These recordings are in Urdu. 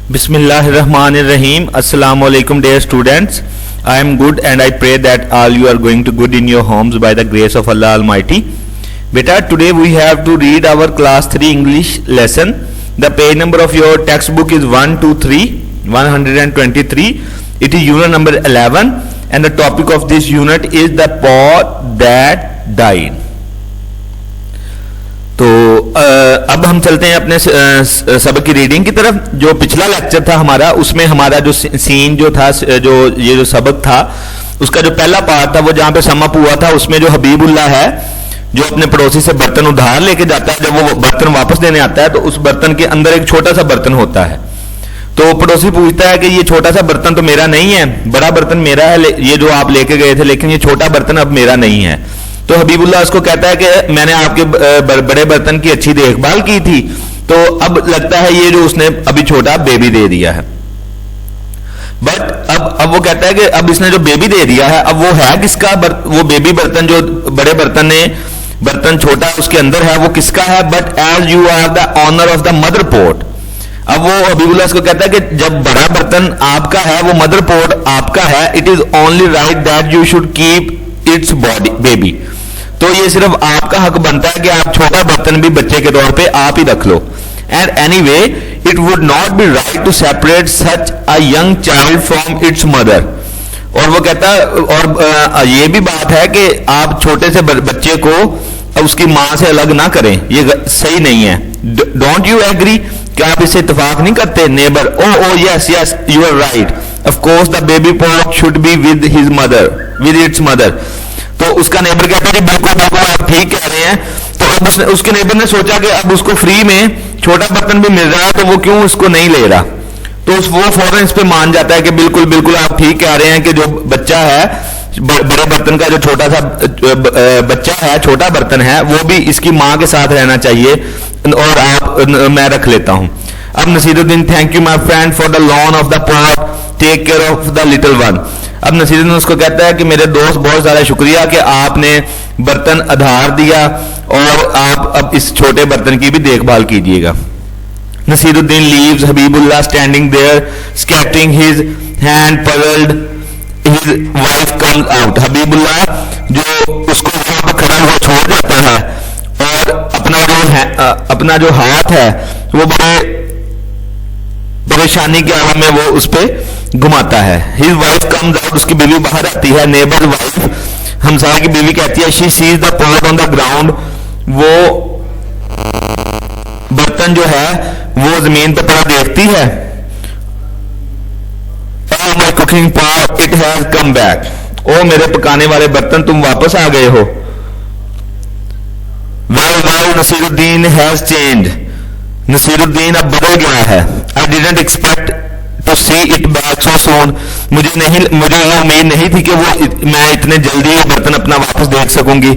Bismillahirrahmanirrahim. Assalamu alaikum dear students. I am good and I pray that all you are going to good in your homes by the grace of Allah Almighty. Beta, today we have to read our class 3 English lesson. The page number of your textbook is 123. It is unit number 11 and the topic of this unit is the pot that died. تو اب ہم چلتے ہیں اپنے سبق کی ریڈنگ کی طرف. جو پچھلا لیکچر تھا ہمارا, اس میں ہمارا جو سین جو تھا, جو سبق تھا, اس کا جو پہلا پارٹ تھا وہ جہاں پہ سم اپ ہوا تھا, اس میں جو حبیب اللہ ہے جو اپنے پڑوسی سے برتن ادھار لے کے جاتا ہے, جب وہ برتن واپس دینے آتا ہے تو اس برتن کے اندر ایک چھوٹا سا برتن ہوتا ہے. تو پڑوسی پوچھتا ہے کہ یہ چھوٹا سا برتن تو میرا نہیں ہے, بڑا برتن میرا ہے یہ جو آپ لے کے گئے تھے, لیکن یہ چھوٹا برتن اب میرا نہیں ہے. تو حبیب اللہ اس کو کہتا ہے کہ میں نے آپ کے بڑے برتن کی اچھی دیکھ بھال کی تھی, تو اب لگتا ہے یہ جو اس نے ابھی چھوٹا بیبی دے دیا ہے. بٹ اب وہ کہتا ہے کہ اب اس نے جو بیبی دے دیا ہے, اب وہ ہے کس کا, وہ بیبی برتن جو بڑے برتن چھوٹا اس کے اندر ہے وہ کس کا ہے. But as you are the owner of the mother port. اب وہ حبیب اللہ اس کو کہتا ہے کہ جب بڑا برتن آپ کا ہے, وہ مدر پورٹ آپ کا ہے, it is only right that you should keep its baby. تو یہ صرف آپ کا حق بنتا ہے کہ آپ چھوٹا برتن بھی بچے کے طور پہ آپ ہی رکھ لو. And anyway it would not be right to separate such a young child from its mother. اور وہ کہتا ہے, اور یہ بھی بات ہے کہ آپ چھوٹے سے بچے کو اس کی ماں سے الگ نہ کریں, یہ صحیح نہیں ہے. ڈونٹ یو ایگری, کیا آپ اس سے اتفاق نہیں کرتے. Neighbour, oh yes you are right, of course the baby part should be with his mother, with its mother. تو اس کا نیبر کہتا ہے کہ بالکل آپ ٹھیک کہہ رہے ہیں. تو اب اس کے نیبر نے سوچا کہ اب اس کو فری میں چھوٹا برتن بھی مل رہا ہے, تو وہ کیوں اس کو نہیں لے رہا. تو وہ فوراً اس پہ مان جاتا ہے کہ بالکل آپ ٹھیک کہہ رہے ہیں کہ جو بچہ ہے بڑے برتن کا, جو چھوٹا سا بچہ ہے, چھوٹا برتن ہے, وہ بھی اس کی ماں کے ساتھ رہنا چاہیے, اور میں رکھ لیتا ہوں. اب Naseeruddin, thank you my friend for the loan of the pot, take care of the little one. اب نصیر الدین اس کو کہتا ہے کہ میرے دوست بہت زیادہ شکریہ کہ آپ نے برتن ادھار دیا, اور آپ اب اس چھوٹے برتن کی بھی دیکھ بھال کیجیے گا. Nasiruddin leaves Habibullah standing there skating his hand puzzled, his wife comes out. Habibullah جو اس کو وہاں پہ کھڑا ہوا چھوڑ جاتا ہے, اور اپنا جو ہاتھ ہے وہ بڑے پریشانی کے عالم میں وہ اس پہ گھماتا ہے. his wife comes out, اس کی بیوی باہر آتی ہے. neighbor wife, ہمسائے کی بیوی کہتی ہے, she sees the pot on the ground, وہ برتن جو ہے وہ زمین پہ پڑا دیکھتی ہے. oh my cooking pot, it has come back. او میرے پکانے والے برتن تم واپس آ گئے ہو. well Naseer Uddin has changed. Naseer الدین اب بدل گیا ہے. I didn't expect to see it back so soon. مجھے یہ امید نہیں تھی کہ میں اتنے جلدی وہ برتن اپنا واپس دیکھ سکوں گی.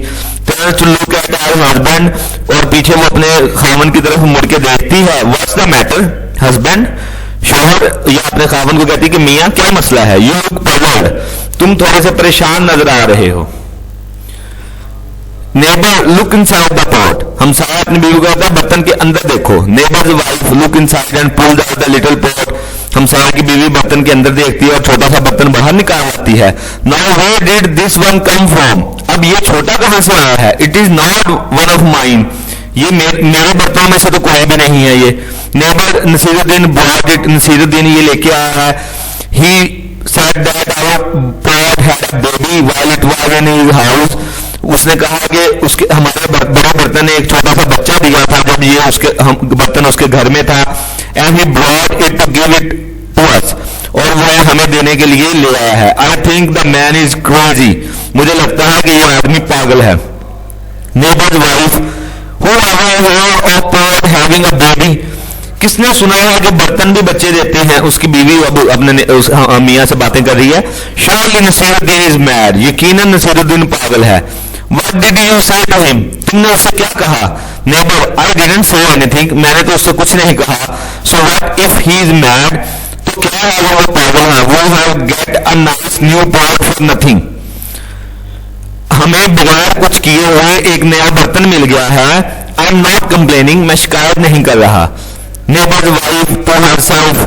turns to look at her husband, اور پیچھے وہ اپنے خاوند کی طرف مڑ کے دیکھتی ہے. what's the matter husband, شوہر یا اپنے خاوند کو کہتی کہ میاں کیا مسئلہ ہے. you look puzzled, تم تھوڑے سے پریشان نظر آ رہے ہو. neighbor look inside the pot, ہمسایہ اپنی بیوی کو کہتا ہے برتن کے اندر دیکھو. neighbor's wife look inside and pull out the little pot, ہمسایہ کی بیوی برتن کے اندر دیکھتی ہے اور چھوٹا سا برتن باہر نکال آتی ہے. now where did this one come from, اب یہ چھوٹا کہاں سے آیا ہے. it is not one of mine, یہ میرے برتنوں میں سے تو کوئی بھی نہیں ہے یہ. neighbor Naseer Uddin brought it, Naseer الدین یہ لے کے آیا ہے. he said that our pot had a baby while it was in his house, اس نے کہا کہ ہمارے بڑے برتن نے ایک چھوٹا سا بچہ دیا تھا جب یہ برتن اس کے گھر میں تھا. and he brought it to give it to us, اور وہ ہمیں دینے کے لیے لے آیا ہے. I think the man is crazy, مجھے لگتا ہے کہ یہ آدمی پاگل ہے. neighbor's wife, who ever heard of pot having a baby, کس نے سنا ہے کہ برتن بھی بچے دیتے ہیں. اس کی بیوی اب اپنے میاں سے باتیں کر رہی ہے. surely Naseer Uddin is mad, یقیناً نصیر الدین پاگل ہے. what did you say to him, تم نے اس سے کیا کہا. neighbor, I didn't say anything, میں نے تو اس سے کچھ نہیں کہا. so what if he is mad, تو کیا ہے وہ پاگل ہے. we have get a nice new pot for nothing, ہمیں بغیر کچھ کیے ہوئے ایک نیا برتن مل گیا ہے. I am not complaining, میں شکایت نہیں کر رہا. neighbor's wife to herself,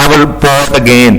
our pot again,